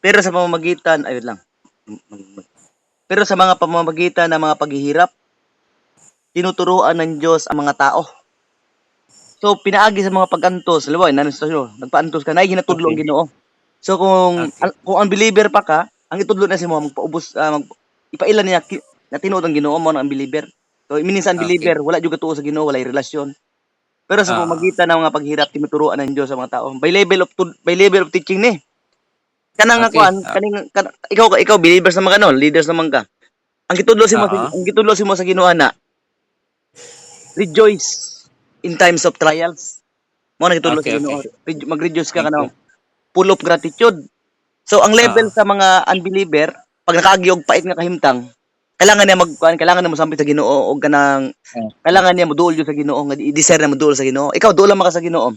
Pero sa pamamagitan, ayun lang. Pero sa mga pamamagitan ng mga paghihirap, tinuturuan ng Diyos ang mga tao. So, pinaagi sa mga pag-antos, halimbawa, nagpa-antos ka, na ginatudlo ang Okay. Ginoo. So, kung Okay. kung unbeliever pa ka, ang itudlo na si mo, magpaubos, ipailan niya, na tinuod ang Ginoo mo ng unbeliever. So, minsan Okay. unbeliever, wala juga tuo sa Ginoo, wala relasyon. Pero sa Oo. pamamagitan ng mga paghirap, tinuturuan ng Diyos sa mga tao. By level of teaching ni. Kanang nga Okay. kuan, ikaw believers naman ka no, leaders naman ka. Oo. Ang gitudlo si mo sa Ginoo na, rejoice in times of trials. Mo na gitudlo sa Okay. Ginoo. Okay. Mag-rejoice ka Thank kanang you. full of gratitude. So ang Oo. level sa mga unbeliever, pag nakaagi og pait nga kahimtang, kailangan niya mosambi sa Ginoo og kanang Okay. kailangan niya moduol jud sa Ginoo nga i-desire na moduol sa Ginoo. Ikaw duol man ka sa Ginoo.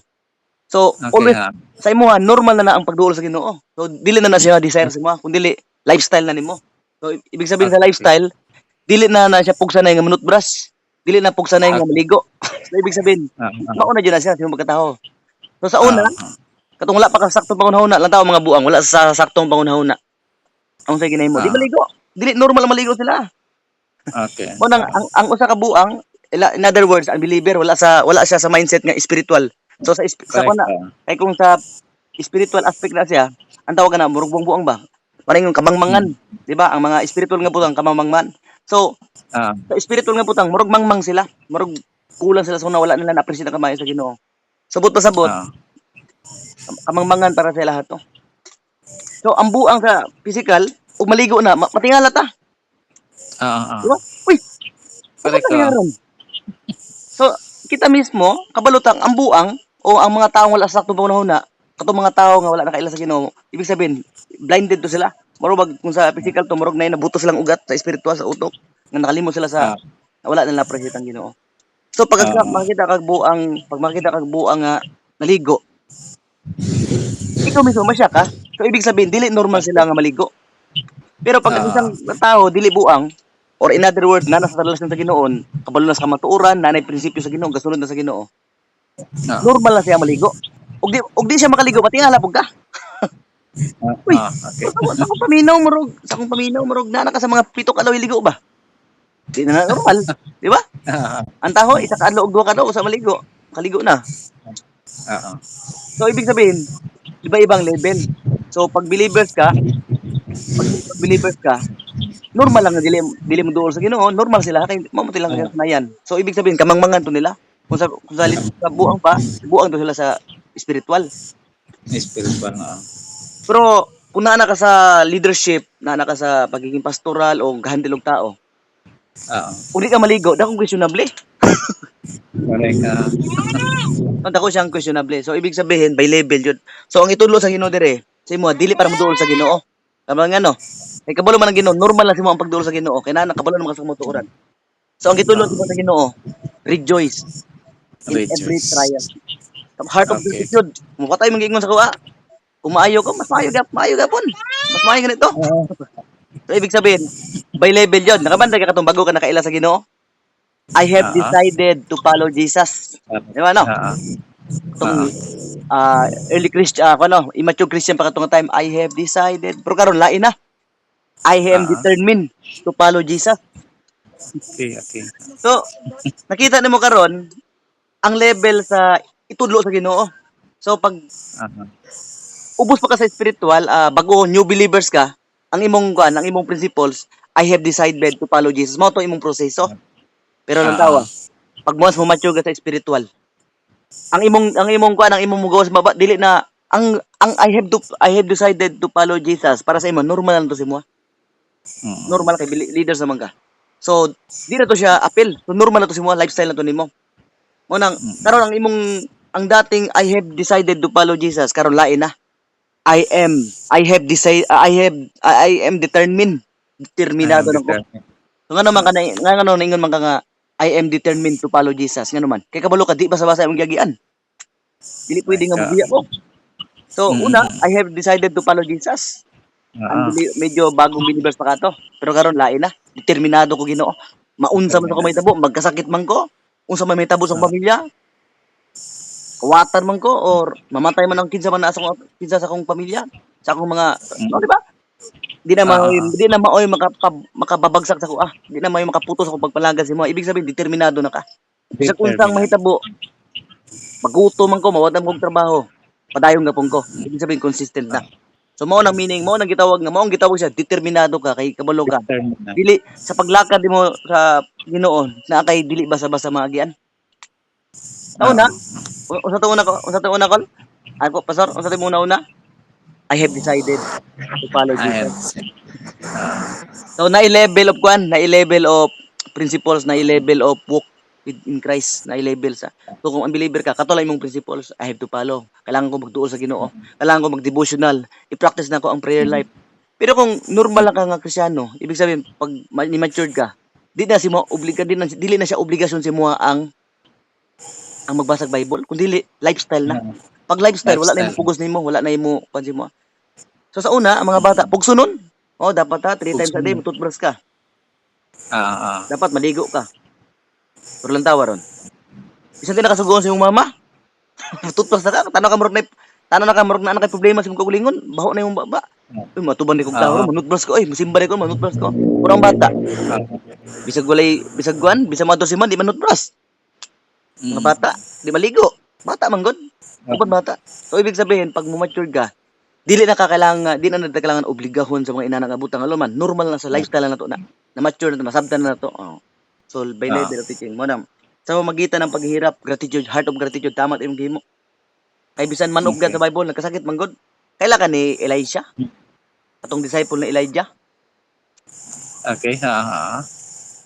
So Okay. always sa imuha normal na ang pagduol sa Ginoo. So dili na siya desire sa imuha, kundi lifestyle na nimo. So ibig sabihin sa Okay. lifestyle, dili na siya pugsanay nga manutbras, dili na pugsanay nga Okay. maligo. So ibig sabihin, Oo. mauna jud na siya sa imong pagkatao. So sa una, Oo. katong wala pa ka saktong pangunahuna, lang tao mga buang wala sa saktong pangunahuna. Ang say ginahimo, di Oo. maligo. Dili normal ang maligo sila. Okay. Mo nang ang usa ka buang, in other words, unbeliever wala siya sa mindset nga spiritual. So sa Correct. kuna, kay kung sa spiritual aspect na siya, ang tawag na murug buang ba? Parang yung kamangmangan, Mm. di ba? Ang mga spiritual nga butang kamangmangan. So Ah. sa spiritual nga butang murug mangmang sila, murug kulang sila sa una, wala nila na-appreciate ang kamayo sa Ginoo. Sabot pa sabot, Oo. kamangmangan para sa lahat to. So ang buang sa physical, ug maligo na, matingala ta, Oo. di Oo. ba? Uy, ano Correct. Oo. nangyari? So, kita mismo, kabalutang ang buang o ang mga taong wala sa saktong pangunahuna, katong mga tao nga wala nakaila sa Ginoo, ibig sabihin, blinded to sila. Murag kung sa physical to, murag na nabuto silang ugat sa spiritual, sa utok, nga nakalimot sila sa Ah. wala na na-appreciate ang Ginoo. So, pag Oo. makita kag buang nga naligo, ikaw mismo masya ka. So, ibig sabihin, dili normal sila nga maligo. Pero pag ang isang Oo. tao dili buang, or in other words, nana sa relasyon sa Ginoon, kabalo na sa kamatuoran, nanay prinsipyo sa Ginoo, gasunod na sa Ginoo, Oo. normal na siya maligo. Ug di siya makaligo, matingala pug ka. Uy, Okay. sa akong paminaw murag nana ka sa mga 7 ka ligo ba? Di na normal, di ba? Oo. Ang taho isa ka adlaw ug 2 ka adlaw sa maligo, kaligo na. Oo. So ibig sabihin, iba-ibang level. So pag believers ka, normal lang nga dili mo duol sa Ginoo, normal sila kay mao lang Oo. sila sanayan. So ibig sabihin kamangmangan to nila. Kung sa buang pa, buang to sila sa spiritual. Spiritual na. Pero kung naa ka sa leadership, naa ka sa pagiging pastoral o gahandle og tao, Oo. kung di ka maligo, dakong questionable. Correct. Dako siyang questionable. So ibig sabihin by level yun. So ang itudlo sa Ginoo dire, sa imo dili para moduol sa Ginoo. Tama nga no? Kay kabalo man ang Ginoo, normal lang simo ang pagduol sa Ginoo kay naa kabalo naman ka sa motuoran. So ang gitudlo Oo. sa Ginoo, rejoice in every Rejoice. trial. Heart of Okay. gratitude. Mukatay mangingon sa kuha. Kung maayo ka, mas maayo gapon. Mas maayo ganito. Oo. So ibig sabihin, by level yun. Nakabanda ka katong bago ka nakaila sa Ginoo. I have Oo. decided to follow Jesus. Di ba no? Oo. Oo. Katong early Christian, immature Christian pa katong time, I have decided. Pero karon lain na. I am Oo. determined to follow Jesus. Okay. Okay. So, nakita nimo karon ang level sa itudlo sa Ginoo. So pag Oo. ubos pa ka sa spiritual, bago new believers ka, ang imong principles, I have decided to follow Jesus. Mao to imong proseso. Pero lang Oo. tawa, pag mo mature ka sa spiritual, ang imong mugawas baba dili na ang I have decided to follow Jesus para sa imo normal lang to sa imo. Oo. Normal kay leaders naman ka. So, di na to siya appeal. So normal na to sa imo, lifestyle na to nimo. Mo nang karon ang dating I have decided to follow Jesus karon lain na. I am determined. I am Determinado nako. determined. So nga naman ka nga no ningon man ka nga I am determined to follow Jesus. Nga naman. Kay kabalo ka di basa-basa imong giagian. Dili pwede Like, nga mugiya ko. So una, mm. I have decided to follow Jesus. Oo. Medyo bagong believers pa kato. Pero karon lain na. Determinado ko Ginoo. Maunsa man sa ko Terminal. mahitabo, magkasakit man ko, unsa man mahitabo sa akong pamilya, kawatan man ko or mamatay man ang kinsa man naa kinsa sa akong pamilya, sa akong mga no, di ba? Di na maoy makababagsak sa ko di na maoy makaputos ako pagpalagas mo. Ibig sabihin determinado na ka. Bisag unsang mahitabo, magutom man ko, mawadan kong trabaho, padayon gapon ko. Ibig sabihin consistent na. So mao nang meaning, mao nang gitawag siya, determinado ka kay kabalo ka. Dili sa paglakad mo sa Ginoo na kay dili basa-basa maagian. Una, unsa to una kon? Ako pastor, unsa to una? I have decided to follow Jesus. So na-level of na-level of principles, na-level of walk in Christ, na-level sa. So kung unbeliever ka, katulad mong principles, I have to follow. Kailangan ko magduol sa Ginoo. Kailangan ko mag-devotional. I-practice na ko ang prayer life. Pero kung normal lang ka nga Kristyano, ibig sabihin pag ni-matured ka, dili na siya obligasyon si mo ang magbasag Bible, kundi lifestyle na. Pag lifestyle, wala na yung pugos nimo, wala na yung pansin mo. So sa una, ang mga bata, pugsunon. Dapat 3 times a day, matutbrush ka. Dapat maligo ka. Pero lang tawa ron. Isang tinakasugoon sa iyong mama, matutbrush na ka, tanaw na kamurog na kay problema sa mong kagulingon, baho na yung baba. Uy, matuban di kong tao, manutbrush ko, masimba di ko, manutbrush ko. Kurang bata. Bisag madosiman, di manutbrush. Mga bata, di maligo. Bata man god. Kapag bata. So ibig sabihin pag mature ka, di na kailangan obligahon sa mga inanang abutang aluman. Normal na sa lifestyle na to na mature na to, masabtan na to. So by level of teaching mo na sa magitan ng paghihirap, gratitude, heart of gratitude, tama imong gihimo. Kay bisan man og sa Bible nagkasakit man god. Kaila ka ni Elisha? Atong disciple na Elijah. Okay.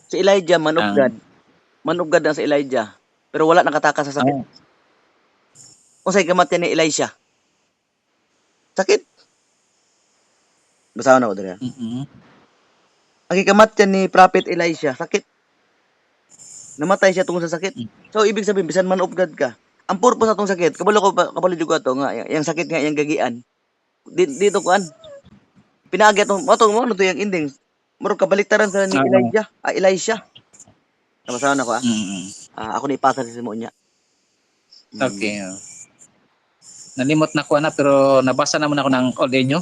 Si Elijah man of God. Man of God ang si Elijah. Pero wala nakatakas sa sakit. Unsay kamatyan ni Elisha? Sakit. Basahan ako diri. Ang kamatyan ni Prophet Elisha, sakit. Namatay siya tungod sa sakit. So ibig sabihin bisan man of God ka, ang purpose atong sakit, kabalo ko ato nga yang sakit nga yang gagian. Dito kuan. Pinaagi atong mo to yung ending. Murag kabaliktaran sa ni Elijah, Elisha. Basahan ako ako ni ipasa sa mo niya. Okay. Nalimot na ko pero nabasa naman ako ng audio.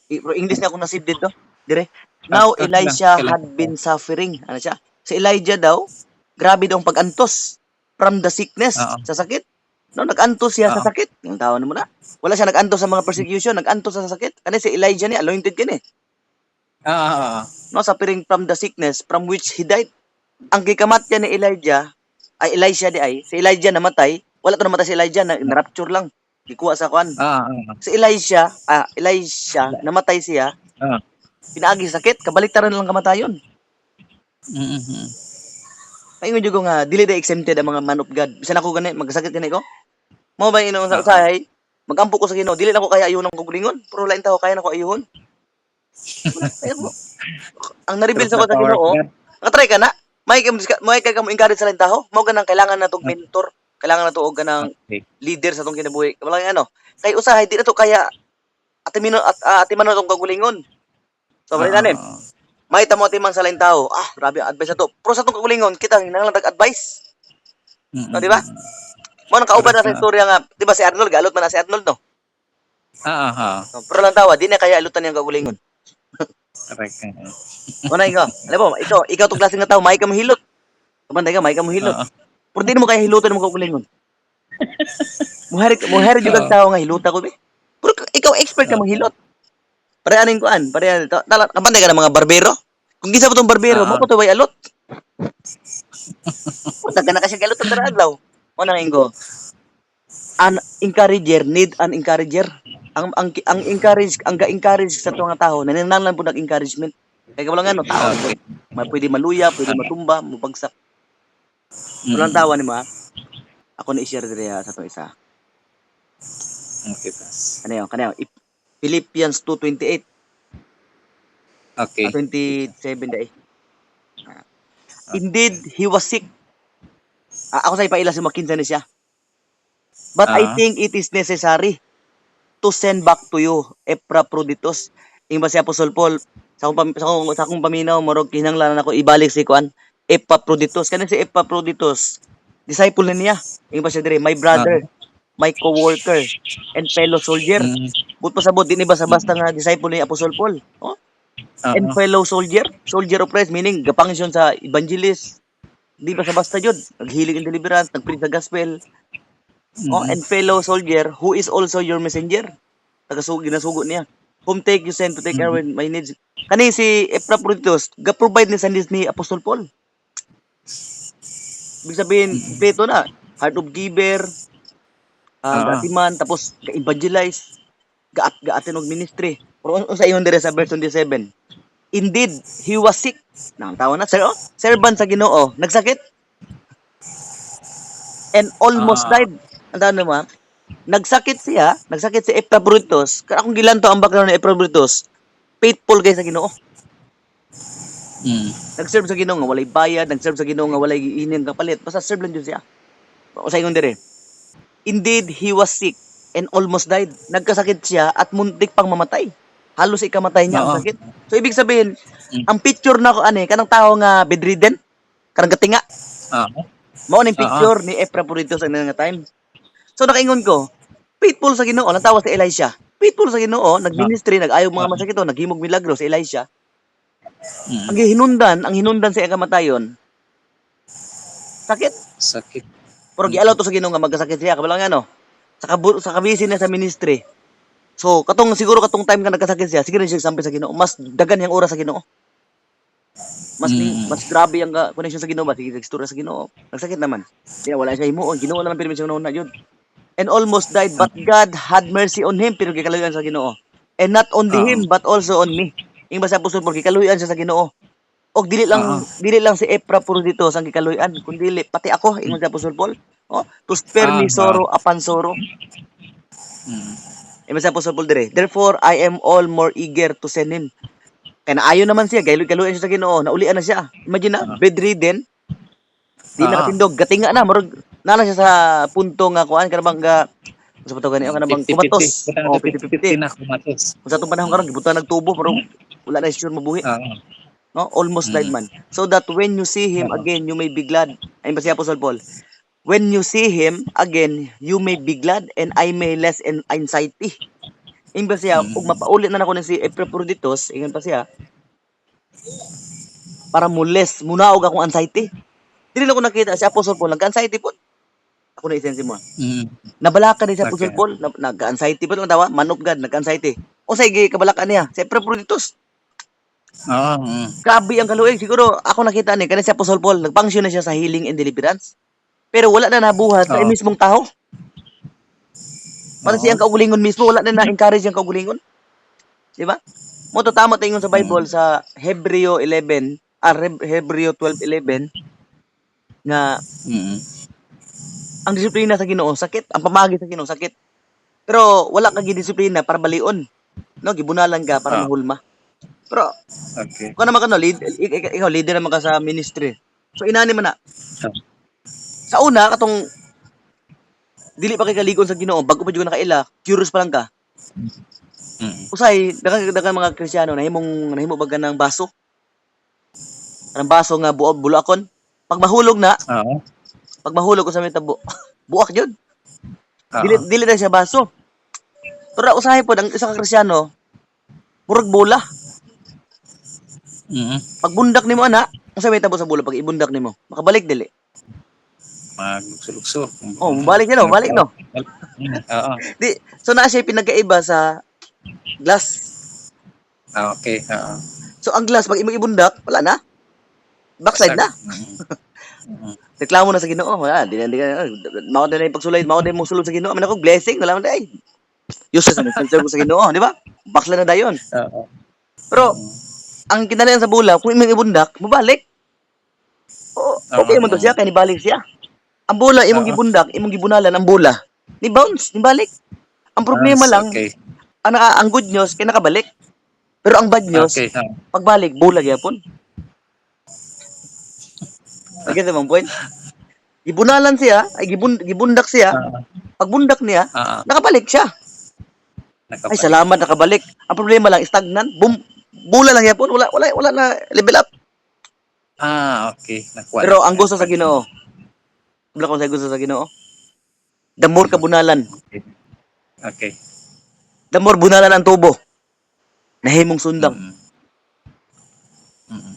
Pero English na ako nasib dito. Dire. Now Elisha had been suffering. Ano siya? Si Elijah daw, grabe daw ang pag-antos from the sickness, sa sakit. No, nag-antos siya sa sakit. Yung tao mo na. Wala siya nag-antos sa mga persecution, nag-antos sa sakit. Kani si Elijah ni anointed kini. No, suffering from the sickness from which he died. Ang gikamatyan ni Elisha si Elijah namatay. Wala to namatay si Elijah, na-rapture lang. Gikuha sa kuan. Si Elisha namatay siya. Pinaagi sakit, kabaliktaran lang kamatayon. Paingon jud ko nga dili da exempted ang mga man of God. Bisan ako gani magsakit gani ko. Mao ba inong sa usahay? Magampo ko sa Ginoo, dili na ko kaya ayuhon ang kugulingon, pero lain tao kaya na ko ayuhon. Ang na-reveal sa ko sa Ginoo, nga-try ka na. May kay mo encourage sa lain tao. Mao ganang kailangan na tong mentor, kailangan na to og ganang leader sa tong kinabuhi. Wala ano. Kay usahay di na to kaya atiman tong kagulingon. So bali nanin. May tamo man sa lain tao. Grabe ang advice na to. Pero sa tong kagulingon, kita nang advice. No, di ba? Mo nang kauban na sa istorya nga, di ba si Arnold, galot man na si Arnold no. So, pero lang tawa, di na kaya alutan yung kagulingon. Correct. Una alam mo, ikaw tong klaseng nga tao, may ka mahilot. Kabanday ka, may ka mahilot. Pero di mo kaya hilutan mo kagulingon. Muhari jud kag tao nga hiluta ko be. Pero ikaw expert ka manghilot. Parehaning kuan, kabanday ka ng mga barbero. Kung gisa mo tong barbero, mo pa to way alot. Punta ka na kasi galot ang adlaw. O nang ingo. An encourager need an encourager. Ang ga-encourage sa mga tao, nananlan po nag-encouragement. Kaya wala nga no tao. Pwede maluya, pwede matumba, mabagsak. Walang tawa ni mo ha. Ako na i-share diri sa to isa. Okay, Kanayo. Philippians 2:28. Okay. 27 dai. Indeed, he was sick. Ako sa ipaila si makinsa ni siya. But I think it is necessary to send back to you Epaphroditus. Ingba si Apostol Paul sa akong paminaw morog kinahanglan ako ibalik si kuan Epaphroditus. Kani si Epaphroditus disciple na niya. Ingon pa siya dire, my brother, my co-worker, and fellow soldier. But pasabot din ba sa basta nga disciple ni Apostol Paul. Oh? And fellow soldier, soldier of Christ, meaning gapangsyon sa evangelist. Di ba sa basta jud, naghilig and deliverance, nagpreach sa gospel. Oh, and fellow soldier who is also your messenger. Ginasugo niya. Whom take you send to take care of my needs. Kani si Epaphroditus, ga-provide ni sa needs ni Apostol Paul. Ibig sabihin, kompleto na. Heart of giver, gaatiman, tapos ga-evangelize, gaatin og ministry. Pero sa iyon dire sa verse 27. Indeed, he was sick. Nang tawa na, sir, servant sa Ginoo, nagsakit. And almost died. Ang tawag naman, nagsakit si Epaphroditus. Kaya akong gilanto ang background ni Epaphroditus, faithful kay sa Ginoo. Nag-serve sa Ginoo nga walay bayad, nag-serve sa Ginoo nga walay giinin kapalit. Basta serve lang jud siya. O sa ingon dire. Indeed, he was sick and almost died. Nagkasakit siya at muntik pang mamatay. Halos ikamatay niya ang sakit. So ibig sabihin, ang picture na ko kanang tao nga bedridden, kanang gatinga. Mao ning picture ni Epaphroditus ang nga time. So nakaingon ko, faithful sa Ginoo, natawa si Elisha. Faithful sa Ginoo, nagministry, nag-ayog mga masakit, naghimog milagro si Elisha. Ang hinundan sa kamatayon. Sakit. Pero gialaw to sa Ginoo nga magkasakit siya, kabala nga sa kabisi niya sa ministry. So siguro katong time ka nagkasakit siya, sige rin siya sampai sa Ginoo, mas dagan yang oras sa Ginoo. Mas grabe ang connection sa Ginoo, mas istorya sa Ginoo. Nagsakit naman. Kaya wala siya himuon, Ginoo naman permission na jud. And almost died, but God had mercy on him, pero gikaluyan sa Ginoo. And not only him, but also on me. Yung basta Apostol Paul, gikaluyan siya sa Ginoo. Og dili lang si Epaphroditus ang gikaluyan, kundi pati ako, ingon sa Apostol Paul. To spare me sorrow upon sorrow. Yung basta Apostol Paul dire. Therefore, I am all more eager to send him. Kaya naayon naman siya, galuyan siya sa Ginoo, naulian na siya. Imagine na, bedridden, di nakatindog, gatinga na, marag nala siya sa punto nga kuan kanang sa pato gani kanang kumatos. 50-50 na kumatos. Sa atong panahon karon gibutan nagtubo pero wala na sure mabuhi. Almost died man. So that when you see him again, you may be glad. Ay ba si Apostle Paul? When you see him again, you may be glad and I may less in anxiety. Imba siya, ug mapaulit na nako ni si Epaphroditus, ingon pa siya, para mules, munaog akong anxiety. Dili na ko nakita si Apostle Paul, nag-anxiety po. Ako na isensi mo. Nabalakan ni si Apostle Paul, nag-anxiety pa ito, tawa, man of God, nag-anxiety. O sige, kabalakan niya, si Epaphroditus. Grabe ang kaluig. Siguro, ako nakita ni, kanina si Apostle Paul, nag-function na siya sa healing and deliverance. Pero wala na nabuhat sa mismong tao. Parang siyang kaugulingon mismo, wala na na-encourage yung kaugulingon. Di ba? Mo to tama tayo sa Bible sa Hebreo 12:11 nga ang disiplina sa Ginoo sakit, ang pamagi sa Ginoo sakit. Pero wala ka gidisiplina para balion. No, gibunalan ka para mahulma. Pero kung naman ikaw leader naman ka sa ministry. So inani man na. Sa una katong dili pa kay kaligon sa Ginoo, bago pa jud nakaila, curious pa lang ka. Usay daghang mga Kristiyano nahimo baga ng baso. Ang baso nga bulakon. Pag mahulog ko sa metabo, buak jud. Dili na siya baso. Pero usahay po ang isa ka Kristiyano, murag bola. Pag bundak nimo ana, unsa may tabo sa bola pag ibundak nimo? Makabalik dili. Maglukso-lukso. Balik no. So naa siya pinagkaiba sa glass. Okay. So ang glass pag imong ibundak, wala na. Backside na. Reklamo na sa Ginoo. Wala, di ka mao na pagsulay, mao na mo sulod sa Ginoo. Man ako blessing, wala man day. Useless na cancel ko sa Ginoo, di ba? Backside na dayon. Pero ang kinalayan sa bola, kung imong ibundak, mabalik. Okay mo to siya, kaya nibalik siya. Ang bola, imong gibundak, imong gibunalan ang bola. Ni bounce, nibalik. Ang problema lang, ang good news, kaya nakabalik. Pero ang bad news, pagbalik, bola gyapon. Nagkita mong point? Gibunalan siya, ay gibundak siya. Pagbundak niya, nakabalik siya. Ay, salamat, nakabalik. Ang problema lang, stagnan. Bola lang yapon, wala na level up. Okay. Pero ang gusto sa Ginoo, Wala ko sa gusto sa Ginoo. The more ka bunalan, Okay. the more bunalan ang tubo. Nahimong sundang. Mm. Mm.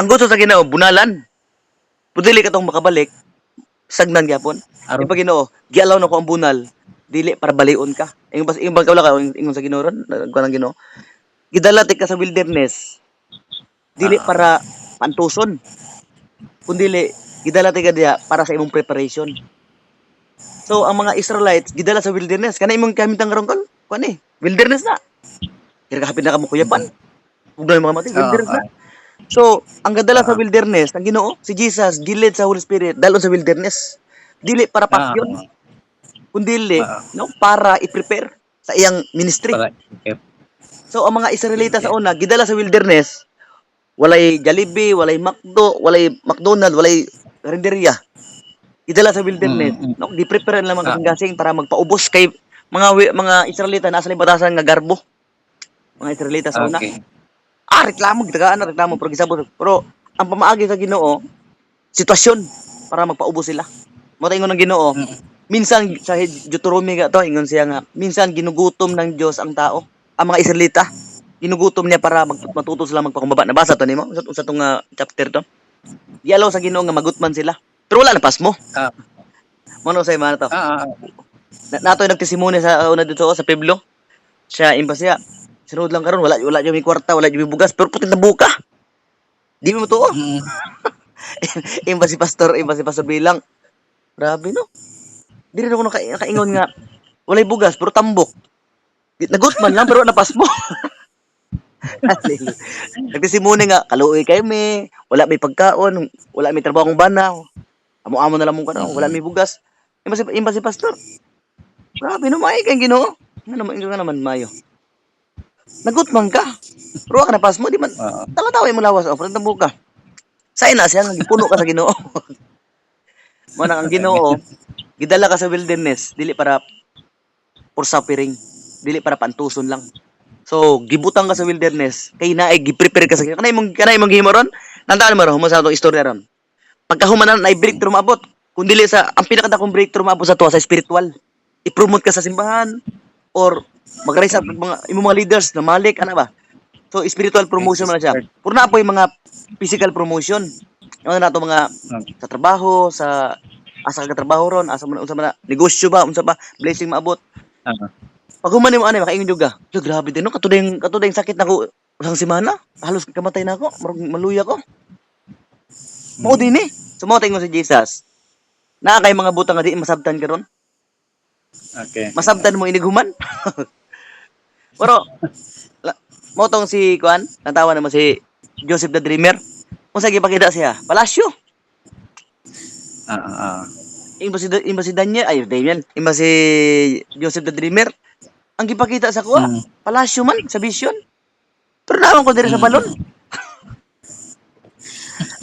Ang gusto sa Ginoo, bunalan. Kung dili ka tong makabalik, sagnan gyapon. Aron. Di ba Ginoo, gialaw na ko ang bunal, dili para balion ka. Ingon ba ka ingon sa Ginoo ron, kuan ang Ginoo. Gidala ti ka sa wilderness, dili Ah, para pantuson, kundi gidala ti ka diha para sa imong preparation. So ang mga Israelites gidala sa wilderness, kana imong kamitang karon kon, kuan wilderness na. Kaya kahapit na ka mo kuyapan. Ug na yung mga mati, wilderness na. So, ang gadala sa wilderness, ang Ginoo, si Jesus, gilid sa Holy Spirit, dalon sa wilderness. Dili para pasyon, kundi no, para i-prepare sa iyang ministry. para okay. So, ang mga Israelita sa una, gidala sa wilderness, walay Jollibee, walay McDo, walay McDonald, walay karinderya. Gidala sa wilderness, no, di-prepare lang mga kasing para magpaubos kay mga Israelita nasa libatasan nga garbo. Mga Israelita sa una. Okay. Reklamo, gitagaan na reklamo, pero gisabot. Pero, ang pamaagi sa Ginoo, sitwasyon, para magpaubos sila. Mo ingon ng Ginoo, minsan sa Deuteronomy to, ingon siya nga, minsan ginugutom ng Dios ang tao, ang mga Israelita. Ginugutom niya para matuto sila magpakumbaba. Nabasa to nimo sa tong chapter to. Dialaw sa Ginoo nga magutman sila. Pero wala na pasmo. Ah. Mano say man to. Ah. Nato nagtestimony sa una dito sa Pueblo. Siya impasya. Sunod lang karon wala jud may kwarta, wala jud may bugas, pero puti na buka. Di mo tuo. Imbasi pastor bilang. Grabe no. Di rin ako nakaingon nga walay bugas pero tambok. Nagutman lang pero napas mo. Nagtestimony nga kaluoy kay me, wala may pagkaon, wala may trabaho kong bana. Amo-amo na lang mo kana, wala may bugas. Imbasi pastor. Grabe no may kay Ginoo. Nga naman mayo. Nagutman ka. Pero ka napas mo di man. Tawa-tawa mo lawas o frente mo ka. Sa ina siya gipuno ka sa Ginoo. Manang ang Ginoo, gidala ka sa wilderness dili para for suffering, dili para pantuson lang. So, gibutang ka sa wilderness, kay naay gi-prepare ka sa kanay mong gihimo ron. Nantaan mo ron mo sa atong istorya ron. Pagkahumanan na breakthrough maabot, kun dili sa ang pinakadakong breakthrough maabot sa sa spiritual. I-promote ka sa simbahan or mag-rise up mga imong mga leaders na malik ana ba. So spiritual promotion man siya. Puro na po yung mga physical promotion. Ano na to mga sa trabaho, sa asa ka trabaho ron, asa man unsa man negosyo ba, unsa ba blessing maabot. Pag human mo ani makaingon jud ka. Grabe din no katuding sakit nako isang semana. Halos kamatay na ako, maluya ko. Mao din Sumo tingon si Jesus. Naa kay mga butang nga di masabtan karon. Okay. Masabtan mo iniguman. Pero mo tong si Kuan, natawa naman si Joseph the Dreamer. Kung sa gipakita siya, palasyo. Imba si Daniel, imba si Joseph the Dreamer. Ang gipakita sa kuha, palasyo man sa vision. Pero naman ko diri sa balon.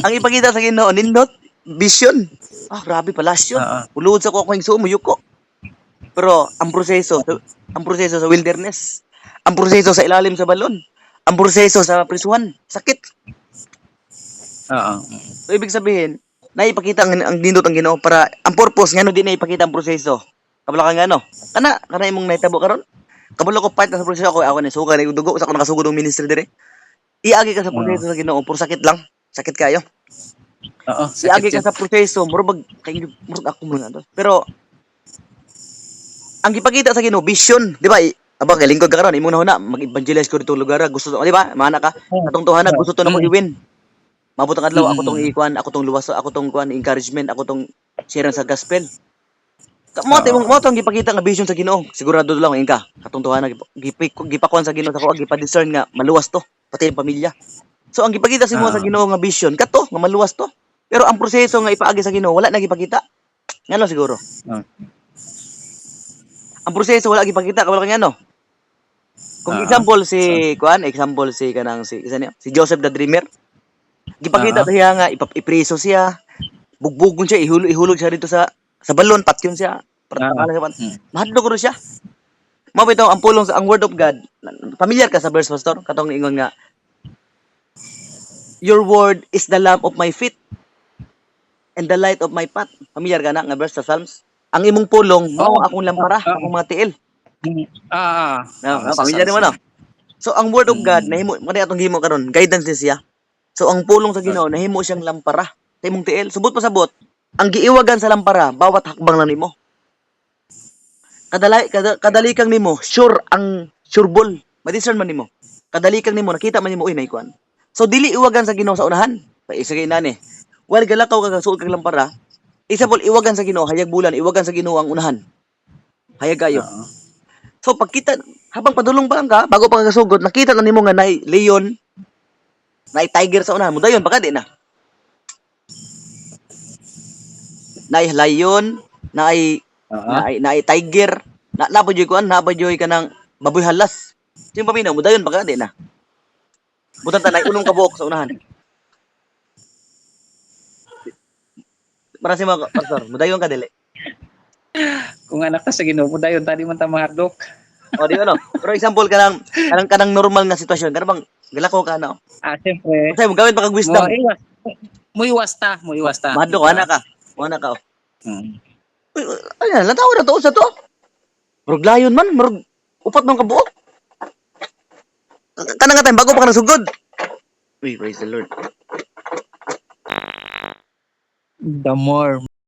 Ang ipakita sa Ginoo nindot vision. Grabe palasyo. Ulod sa ko yung sumuyo ko. Pero ang proseso sa wilderness, ang proseso sa ilalim sa balon, ang proseso sa prisuhan, sakit. So, ibig sabihin, naipakita ang nindot ang Ginoo para ang purpose ngano din naipakita ang proseso. Kabalo ka ngano? Kana imong nahitabo karon. Kabalo ko part sa proseso ako ni suga ni dugo sa ko nakasugod ng ministry dire. Iagi ka sa proseso sa Ginoo, puro sakit lang. Sakit kayo. Iagi ka sa proseso, murag ako muna to. Pero ang gipakita sa Ginoo vision, di ba? Aba kay lingkod ka karon, imo na mag-evangelize ko dito lugar, gusto di ba? Mana ka? Atong tuhanan gusto to nako i-win. Mabot ang adlaw ako tong ikuan, ako tong luwas, ako tong kuan encouragement, ako tong share sa gospel. Mo tong gipakita nga vision sa Ginoo. Sigurado lang ingka. Katong tuhanan gipakuan sa Ginoo sa ko, gipa-discern nga maluwas to, pati ang pamilya. So ang gipakita sa mo sa Ginoo nga vision, kato nga maluwas to. Pero ang proseso nga ipaagi sa Ginoo wala na gipakita. Ngano siguro? Ang proseso wala gipakita kabalo kang ano. Kung example si kanang si Joseph the Dreamer. Gipakita siya nga ipreso siya. Bugbugon siya, ihulog siya dito sa balon, patyon siya. Mahadlok ko siya. Mao bitaw ang pulong sa ang word of God. Familiar ka sa verse pastor? Katong ingon nga your word is the lamp of my feet. and the light of my path. Familiar ka na nga verse sa Psalms? Ang imong pulong mao akong lampara, akong mga tiil. No, Sa familiar mo na. Samsung. So ang word of God Mm. nahimo mo atong himo karon, guidance din siya. So ang pulong sa Ginoo Okay. nahimo siyang lampara sa imong tiil. Subot pasabot, ang giiwagan sa lampara bawat hakbang na nimo. Kadali kang nimo, sure ang sureball. Madiscern man nimo. Kadali kang nimo, nakita man nimo, uy, may kuan. So, dili iwagan sa Ginoo sa unahan. Isa kay nani. While galakaw ka suot kag lampara, isa pol iwagan sa Ginoo, hayag bulan, iwagan sa Ginoo ang unahan. Hayag kayo. Oo. So, pagkita, habang padulong pa lang ka, bago pa kasugod, nakita na nimo nga naay leon, naay tiger sa unahan. Mudayon, baka di na. Naay lion, naay Oo. naay tiger, napajoy kuan, napajoy ka ng baboy halas. Sino paminaw mo dayon baka di na. Butan tanay unong kabuok sa unahan. Para si mga pastor, mudayon ka dili. Kung anak ka sa Ginoo, dayon tadi man ta mahadlok. O di ano. Pero example kanang normal nga sitwasyon, kana bang galako ka na. Siyempre, Unsay mo gawin pa kag wisdom. mo iwas ta. Madlo ka na ka. Ana ka. Mm. Uy, ayan, lataw na to sa to. Murag layon man, murag upat man kabuok. Kanang nga time bago pa ka nasugod. Uy, praise the Lord. The more